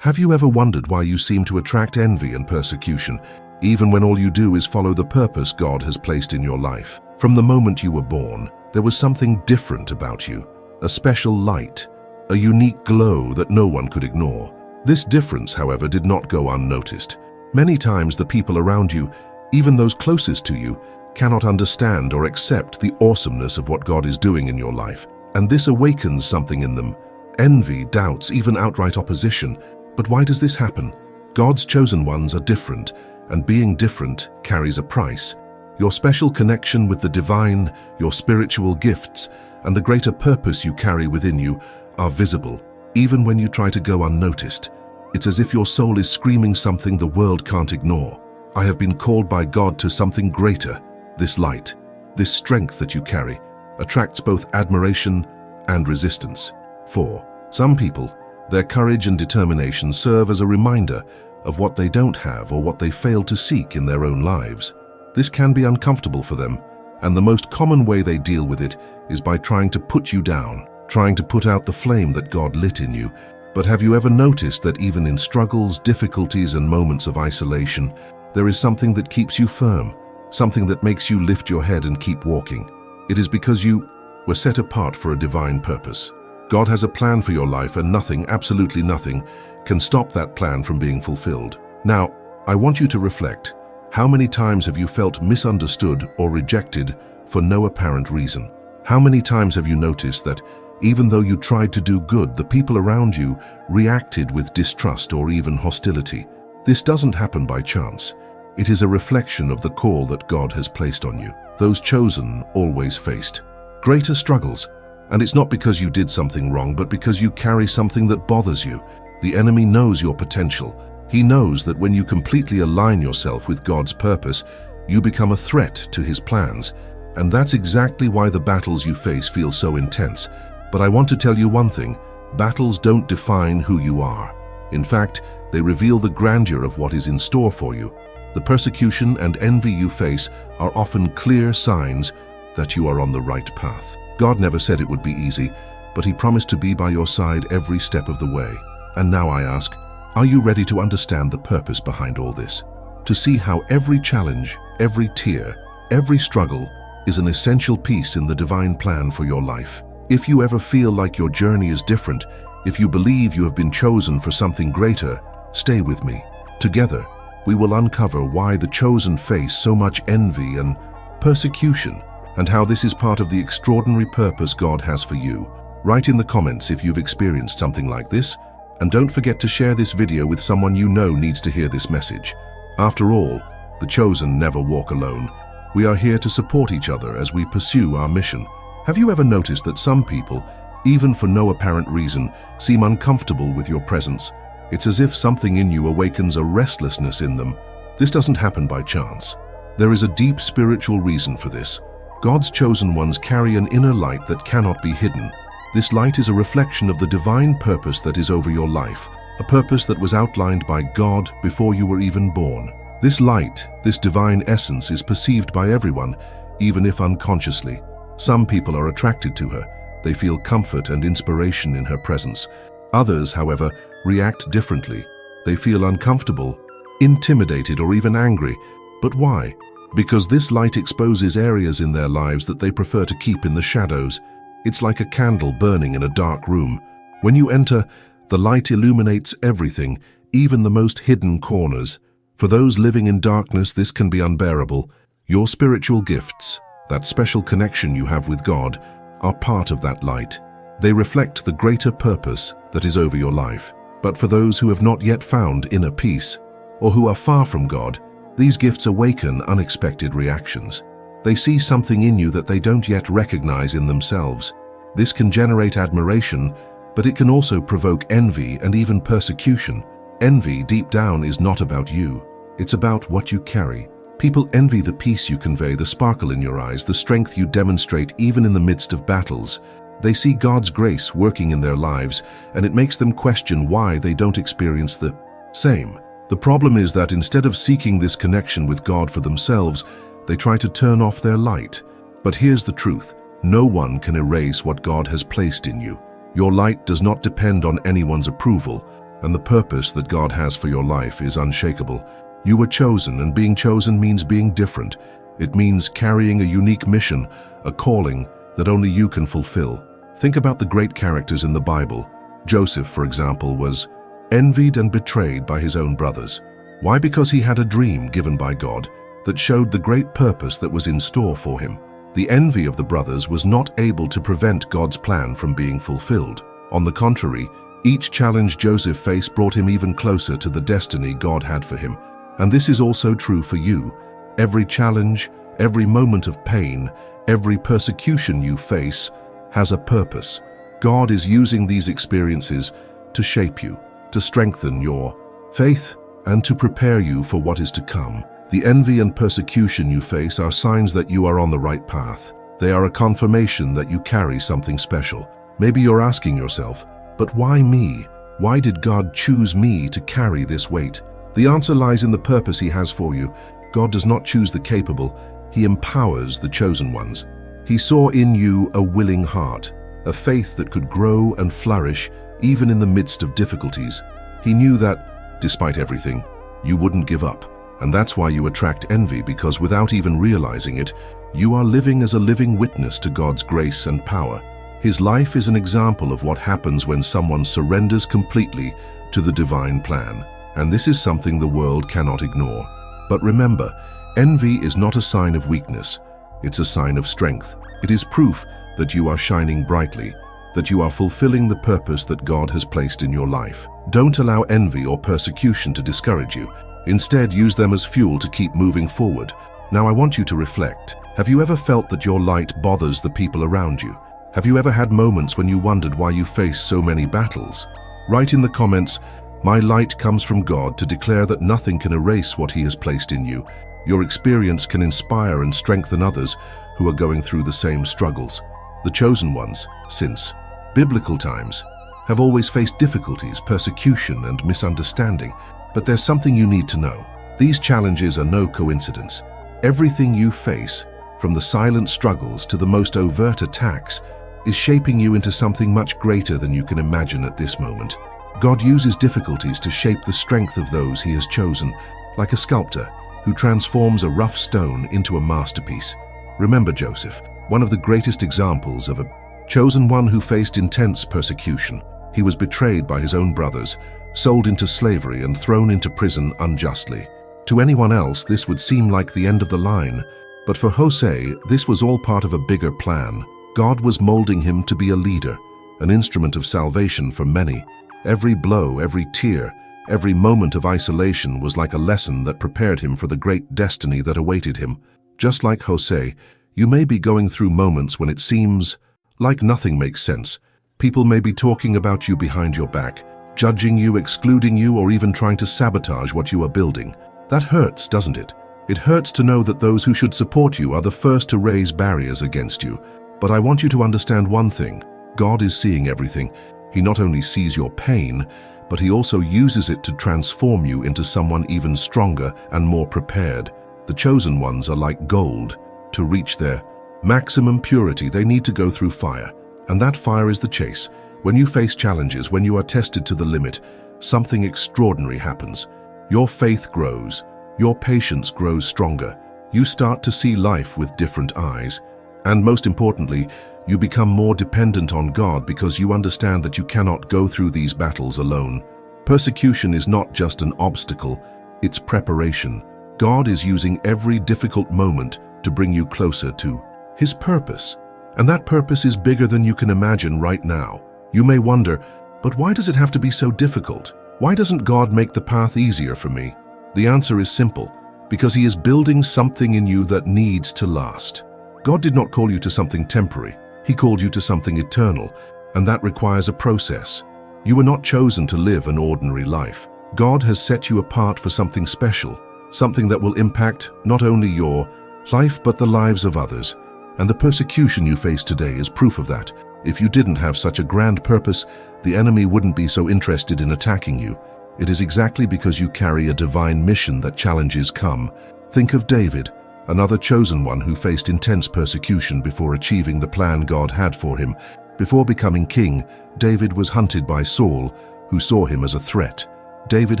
Have you ever wondered why you seem to attract envy and persecution, even when all you do is follow the purpose God has placed in your life? From the moment you were born, there was something different about you, a special light, a unique glow that no one could ignore. This difference, however, did not go unnoticed. Many times the people around you, even those closest to you, cannot understand or accept the awesomeness of what God is doing in your life, and this awakens something in them. Envy, doubts, even outright opposition. But why does this happen? God's chosen ones are different, and being different carries a price. Your special connection with the divine, your spiritual gifts, and the greater purpose you carry within you are visible, even when you try to go unnoticed. It's as if your soul is screaming something the world can't ignore. I have been called by God to something greater. This light, this strength that you carry, attracts both admiration and resistance. For some people, their courage and determination serve as a reminder of what they don't have or what they failed to seek in their own lives. This can be uncomfortable for them, and the most common way they deal with it is by trying to put you down, trying to put out the flame that God lit in you. But have you ever noticed that even in struggles, difficulties, and moments of isolation, there is something that keeps you firm, something that makes you lift your head and keep walking? It is because you were set apart for a divine purpose. God has a plan for your life, and nothing, absolutely nothing, can stop that plan from being fulfilled. Now, I want you to reflect. How many times have you felt misunderstood or rejected for no apparent reason? How many times have you noticed that even though you tried to do good, the people around you reacted with distrust or even hostility? This doesn't happen by chance. It is a reflection of the call that God has placed on you. Those chosen always faced greater struggles, and it's not because you did something wrong, but because you carry something that bothers you. The enemy knows your potential. He knows that when you completely align yourself with God's purpose, you become a threat to his plans, and that's exactly why the battles you face feel so intense. But I want to tell you one thing: battles don't define who you are. In fact, they reveal the grandeur of what is in store for you. The persecution and envy you face are often clear signs that you are on the right path. God never said it would be easy, but he promised to be by your side every step of the way. And now I ask, are you ready to understand the purpose behind all this? To see how every challenge, every tear, every struggle is an essential piece in the divine plan for your life. If you ever feel like your journey is different, if you believe you have been chosen for something greater, stay with me. Together, we will uncover why the chosen face so much envy and persecution, and how this is part of the extraordinary purpose God has for you. Write in the comments if you've experienced something like this, and don't forget to share this video with someone you know needs to hear this message. After all, the chosen never walk alone. We are here to support each other as we pursue our mission. Have you ever noticed that some people, even for no apparent reason, seem uncomfortable with your presence? It's as if something in you awakens a restlessness in them. This doesn't happen by chance. There is a deep spiritual reason for this. God's chosen ones carry an inner light that cannot be hidden. This light is a reflection of the divine purpose that is over your life, a purpose that was outlined by God before you were even born. This light, this divine essence, is perceived by everyone, even if unconsciously. Some people are attracted to her. They feel comfort and inspiration in her presence. Others, however, react differently. They feel uncomfortable, intimidated, or even angry. But why? Because this light exposes areas in their lives that they prefer to keep in the shadows. It's like a candle burning in a dark room. When you enter, the light illuminates everything, even the most hidden corners. For those living in darkness, this can be unbearable. Your spiritual gifts, that special connection you have with God, are part of that light. They reflect the greater purpose that is over your life. But for those who have not yet found inner peace, or who are far from God, these gifts awaken unexpected reactions. They see something in you that they don't yet recognize in themselves. This can generate admiration, but it can also provoke envy and even persecution. Envy, deep down, is not about you. It's about what you carry. People envy the peace you convey, the sparkle in your eyes, the strength you demonstrate even in the midst of battles. They see God's grace working in their lives, and it makes them question why they don't experience the same. The problem is that instead of seeking this connection with God for themselves, they try to turn off their light. But here's the truth: no one can erase what God has placed in you. Your light does not depend on anyone's approval. and the purpose that God has for your life is unshakable. You were chosen, and being chosen means being different. It means carrying a unique mission, a calling that only you can fulfill. Think about the great characters in the Bible. Joseph, for example, was envied and betrayed by his own brothers. Why? Because he had a dream given by God that showed the great purpose that was in store for him. The envy of the brothers was not able to prevent God's plan from being fulfilled. On the contrary, each challenge Joseph faced brought him even closer to the destiny God had for him. And this is also true for you. Every challenge, every moment of pain, every persecution you face has a purpose. God is using these experiences to shape you, to strengthen your faith, and to prepare you for what is to come. The envy and persecution you face are signs that you are on the right path. They are a confirmation that you carry something special. Maybe you're asking yourself, but why me? Why did God choose me to carry this weight? The answer lies in the purpose He has for you. God does not choose the capable, He empowers the chosen ones. He saw in you a willing heart, a faith that could grow and flourish even in the midst of difficulties. He knew that, despite everything, you wouldn't give up. And that's why you attract envy, because without even realizing it, you are living as a living witness to God's grace and power. His life is an example of what happens when someone surrenders completely to the divine plan. And this is something the world cannot ignore. But remember, envy is not a sign of weakness. It's a sign of strength. It is proof that you are shining brightly, that you are fulfilling the purpose that God has placed in your life. Don't allow envy or persecution to discourage you. Instead, use them as fuel to keep moving forward. Now I want you to reflect. Have you ever felt that your light bothers the people around you? Have you ever had moments when you wondered why you face so many battles? Write in the comments, "My light comes from God," to declare that nothing can erase what He has placed in you. Your experience can inspire and strengthen others who are going through the same struggles. The chosen ones, since biblical times, have always faced difficulties, persecution, and misunderstanding. But there's something you need to know. These challenges are no coincidence. Everything you face, from the silent struggles to the most overt attacks, is shaping you into something much greater than you can imagine at this moment. God uses difficulties to shape the strength of those He has chosen, like a sculptor who transforms a rough stone into a masterpiece. Remember Joseph, one of the greatest examples of a chosen one who faced intense persecution. He was betrayed by his own brothers, sold into slavery, and thrown into prison unjustly. To anyone else, this would seem like the end of the line. But for Jose, this was all part of a bigger plan. God was molding him to be a leader, an instrument of salvation for many. Every blow, every tear, every moment of isolation was like a lesson that prepared him for the great destiny that awaited him. Just like Jose, you may be going through moments when it seems like nothing makes sense. People may be talking about you behind your back, judging you, excluding you, or even trying to sabotage what you are building. That hurts, doesn't it? It hurts to know that those who should support you are the first to raise barriers against you. But I want you to understand one thing. God is seeing everything. He not only sees your pain, but He also uses it to transform you into someone even stronger and more prepared. The chosen ones are like gold. To reach their maximum purity, they need to go through fire. And that fire is the chase. When you face challenges, when you are tested to the limit, something extraordinary happens. Your faith grows. Your patience grows stronger. You start to see life with different eyes. And most importantly, you become more dependent on God because you understand that you cannot go through these battles alone. Persecution is not just an obstacle, it's preparation. God is using every difficult moment to bring you closer to His purpose. And that purpose is bigger than you can imagine right now. You may wonder, but why does it have to be so difficult? Why doesn't God make the path easier for me? The answer is simple, because He is building something in you that needs to last. God did not call you to something temporary. He called you to something eternal, and that requires a process. You were not chosen to live an ordinary life. God has set you apart for something special, something that will impact not only your life but the lives of others. And the persecution you face today is proof of that. If you didn't have such a grand purpose, the enemy wouldn't be so interested in attacking you. It is exactly because you carry a divine mission that challenges come. Think of David, another chosen one who faced intense persecution before achieving the plan God had for him. Before becoming king, David was hunted by Saul, who saw him as a threat. David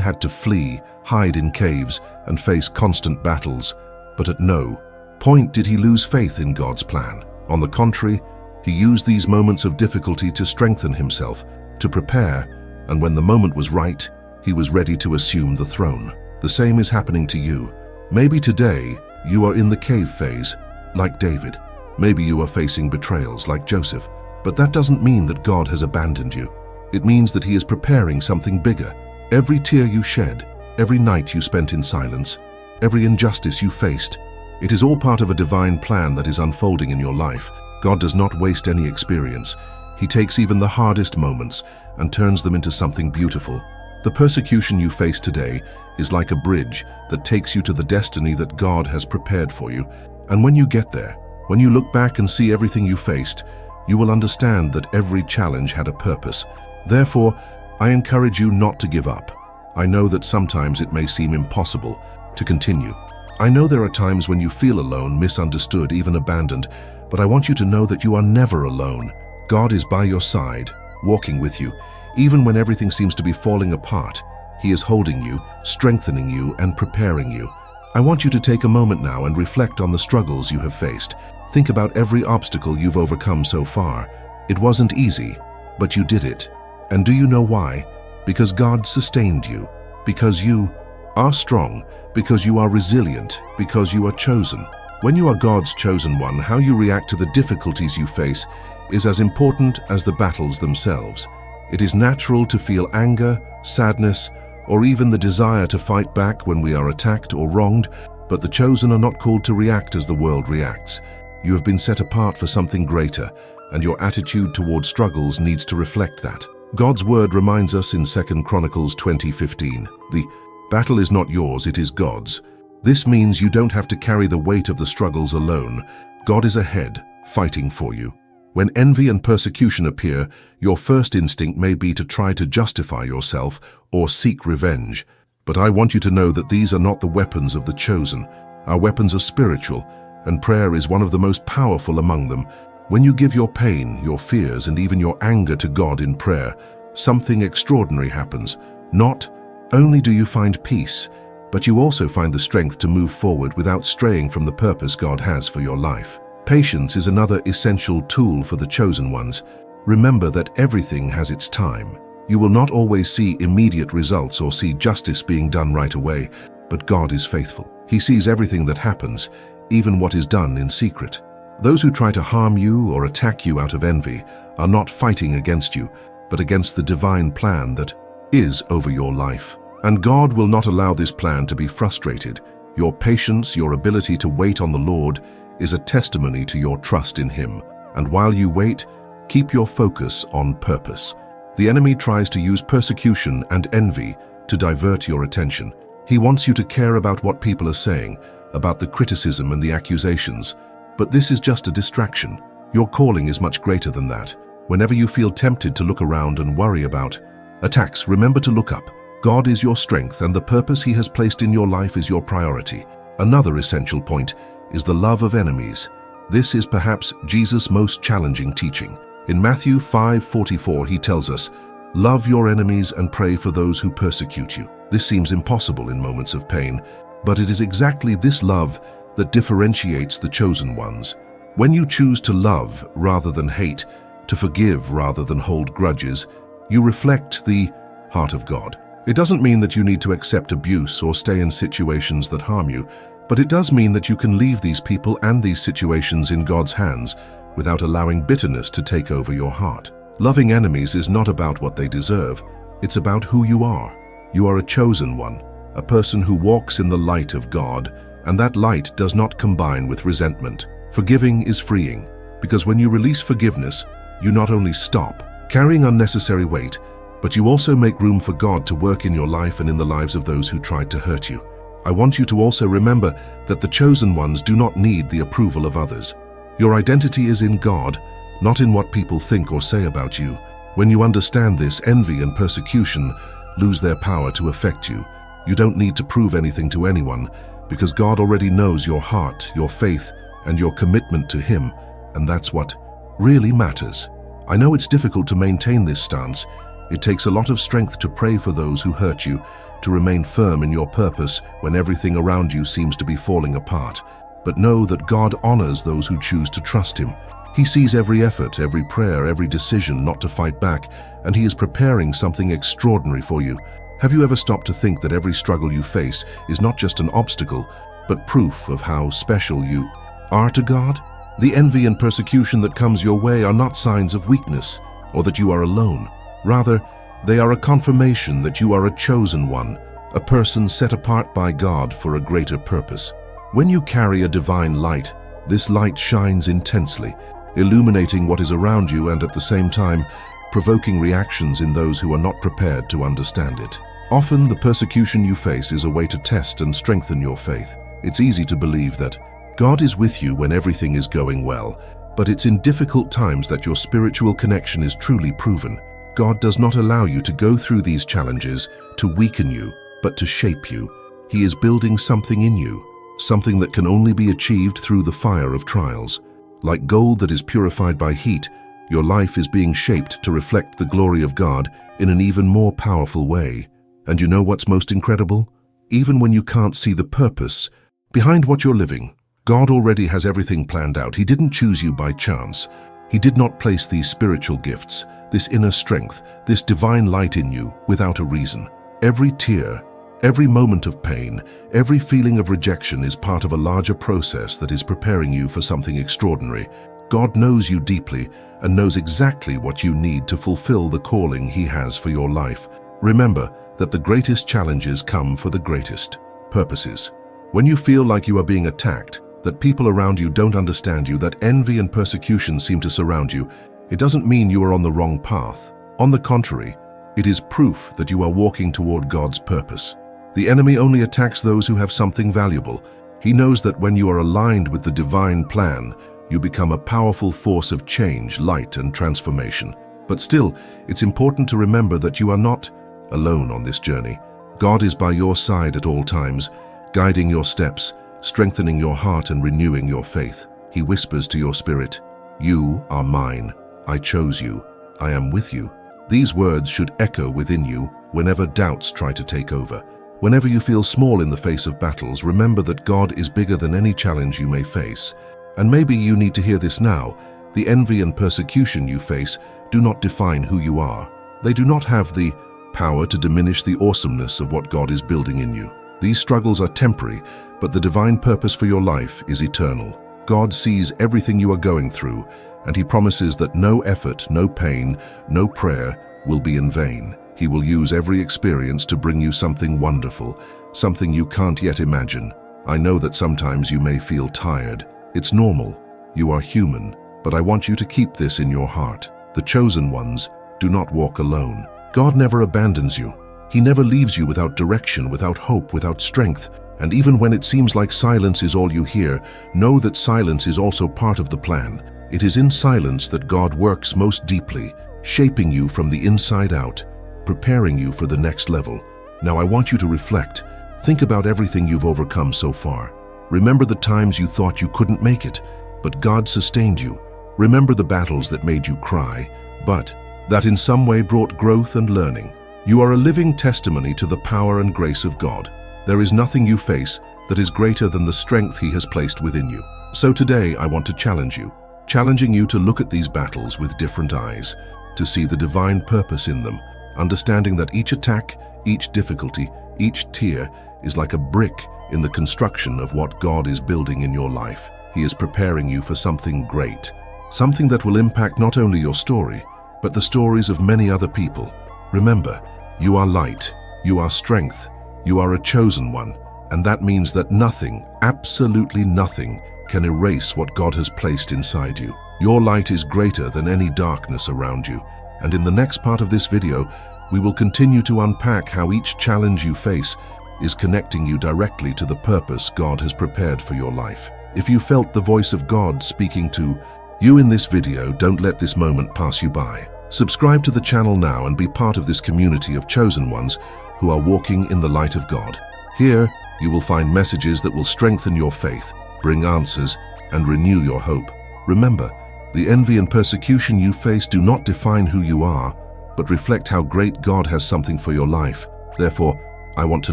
had to flee, hide in caves, and face constant battles, but at no point did he lose faith in God's plan. On the contrary, he used these moments of difficulty to strengthen himself, to prepare, and when the moment was right, he was ready to assume the throne. The same is happening to you. Maybe today you are in the cave phase, like David. Maybe you are facing betrayals, like Joseph. But that doesn't mean that God has abandoned you. It means that he is preparing something bigger. Every tear you shed, every night you spent in silence, every injustice you faced, it is all part of a divine plan that is unfolding in your life. God does not waste any experience. He takes even the hardest moments and turns them into something beautiful. The persecution you face today is like a bridge that takes you to the destiny that God has prepared for you. And when you get there, when you look back and see everything you faced, you will understand that every challenge had a purpose. Therefore, I encourage you not to give up. I know that sometimes it may seem impossible to continue. I know there are times when you feel alone, misunderstood, even abandoned, but I want you to know that you are never alone. God is by your side, walking with you. Even when everything seems to be falling apart, he is holding you, strengthening you, and preparing you. I want you to take a moment now and reflect on the struggles you have faced. Think about every obstacle you've overcome so far. It wasn't easy, but you did it. And do you know why? Because God sustained you, because you are strong, because you are resilient, because you are chosen. When you are God's chosen one, how you react to the difficulties you face is as important as the battles themselves. It is natural to feel anger, sadness, or even the desire to fight back when we are attacked or wronged, but the chosen are not called to react as the world reacts. You have been set apart for something greater, and your attitude toward struggles needs to reflect that. God's word reminds us in 2 Chronicles 20:15, "The battle is not yours, it is God's." This means you don't have to carry the weight of the struggles alone. God is ahead, fighting for you. When envy and persecution appear, your first instinct may be to try to justify yourself or seek revenge. But I want you to know that these are not the weapons of the chosen. Our weapons are spiritual, and prayer is one of the most powerful among them. When you give your pain, your fears, and even your anger to God in prayer, something extraordinary happens. Not only do you find peace, but you also find the strength to move forward without straying from the purpose God has for your life. Patience is another essential tool for the chosen ones. Remember that everything has its time. You will not always see immediate results or see justice being done right away, but God is faithful. He sees everything that happens, even what is done in secret. Those who try to harm you or attack you out of envy are not fighting against you, but against the divine plan that is over your life. And God will not allow this plan to be frustrated. Your patience, your ability to wait on the Lord, is a testimony to your trust in him. And while you wait, keep your focus on purpose. The enemy tries to use persecution and envy to divert your attention. He wants you to care about what people are saying, about the criticism and the accusations. But this is just a distraction. Your calling is much greater than that. Whenever you feel tempted to look around and worry about attacks, remember to look up. God is your strength, and the purpose he has placed in your life is your priority. Another essential point is the love of enemies. This is perhaps Jesus' most challenging teaching. In Matthew 5:44, he tells us, "Love your enemies and pray for those who persecute you." This seems impossible in moments of pain, but it is exactly this love that differentiates the chosen ones. When you choose to love rather than hate, to forgive rather than hold grudges, you reflect the heart of God. It doesn't mean that you need to accept abuse or stay in situations that harm you, but it does mean that you can leave these people and these situations in God's hands without allowing bitterness to take over your heart. Loving enemies is not about what they deserve, it's about who you are. You are a chosen one, a person who walks in the light of God, and that light does not combine with resentment. Forgiving is freeing, because when you release forgiveness, you not only stop carrying unnecessary weight, but you also make room for God to work in your life and in the lives of those who tried to hurt you. I want you to also remember that the chosen ones do not need the approval of others. Your identity is in God, not in what people think or say about you. When you understand this, envy and persecution lose their power to affect you. You don't need to prove anything to anyone, because God already knows your heart, your faith, and your commitment to him, and that's what really matters. I know it's difficult to maintain this stance. It takes a lot of strength to pray for those who hurt you, to remain firm in your purpose when everything around you seems to be falling apart. But know that God honors those who choose to trust Him. He sees every effort, every prayer, every decision not to fight back, and He is preparing something extraordinary for you. Have you ever stopped to think that every struggle you face is not just an obstacle, but proof of how special you are to God? The envy and persecution that comes your way are not signs of weakness or that you are alone. Rather, they are a confirmation that you are a chosen one, a person set apart by God for a greater purpose. When you carry a divine light, this light shines intensely, illuminating what is around you and at the same time provoking reactions in those who are not prepared to understand it. Often, the persecution you face is a way to test and strengthen your faith. It's easy to believe that God is with you when everything is going well, but it's in difficult times that your spiritual connection is truly proven. God does not allow you to go through these challenges to weaken you, but to shape you. He is building something in you, something that can only be achieved through the fire of trials. Like gold that is purified by heat, your life is being shaped to reflect the glory of God in an even more powerful way. And you know what's most incredible? Even when you can't see the purpose behind what you're living, God already has everything planned out. He didn't choose you by chance. He did not place these spiritual gifts, this inner strength, this divine light in you without a reason. Every tear, every moment of pain, every feeling of rejection is part of a larger process that is preparing you for something extraordinary. God knows you deeply and knows exactly what you need to fulfill the calling He has for your life. Remember that the greatest challenges come for the greatest purposes. When you feel like you are being attacked, that people around you don't understand you, that envy and persecution seem to surround you, it doesn't mean you are on the wrong path. On the contrary, it is proof that you are walking toward God's purpose. The enemy only attacks those who have something valuable. He knows that when you are aligned with the divine plan, you become a powerful force of change, light, and transformation. But still, it's important to remember that you are not alone on this journey. God is by your side at all times, guiding your steps, strengthening your heart, and renewing your faith. He whispers to your spirit, "You are mine. I chose you. I am with you." These words should echo within you whenever doubts try to take over. Whenever you feel small in the face of battles, remember that God is bigger than any challenge you may face. And maybe you need to hear this now. The envy and persecution you face do not define who you are. They do not have the power to diminish the awesomeness of what God is building in you. These struggles are temporary, but the divine purpose for your life is eternal. God sees everything you are going through, and He promises that no effort, no pain, no prayer will be in vain. He will use every experience to bring you something wonderful, something you can't yet imagine. I know that sometimes you may feel tired. It's normal. You are human, but I want you to keep this in your heart. The chosen ones do not walk alone. God never abandons you. He never leaves you without direction, without hope, without strength. And even when it seems like silence is all you hear, know that silence is also part of the plan. It is in silence that God works most deeply, shaping you from the inside out, preparing you for the next level. Now I want you to reflect. Think about everything you've overcome so far. Remember the times you thought you couldn't make it, but God sustained you. Remember the battles that made you cry, but that in some way brought growth and learning. You are a living testimony to the power and grace of God. There is nothing you face that is greater than the strength He has placed within you. So today I want to challenge you, challenging you to look at these battles with different eyes, to see the divine purpose in them, understanding that each attack, each difficulty, each tear is like a brick in the construction of what God is building in your life. He is preparing you for something great, something that will impact not only your story, but the stories of many other people. Remember, you are light, you are strength, you are a chosen one, and that means that nothing, absolutely nothing, can erase what God has placed inside you. Your light is greater than any darkness around you, and in the next part of this video, we will continue to unpack how each challenge you face is connecting you directly to the purpose God has prepared for your life. If you felt the voice of God speaking to you in this video, don't let this moment pass you by. Subscribe to the channel now and be part of this community of chosen ones who are walking in the light of God. Here, you will find messages that will strengthen your faith, bring answers, and renew your hope. Remember, the envy and persecution you face do not define who you are, but reflect how great God has something for your life. Therefore, I want to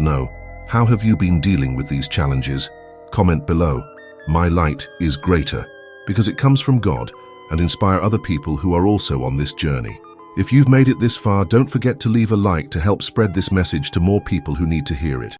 know, how have you been dealing with these challenges? Comment below. My light is greater, because it comes from God, and inspire other people who are also on this journey. If you've made it this far, don't forget to leave a like to help spread this message to more people who need to hear it.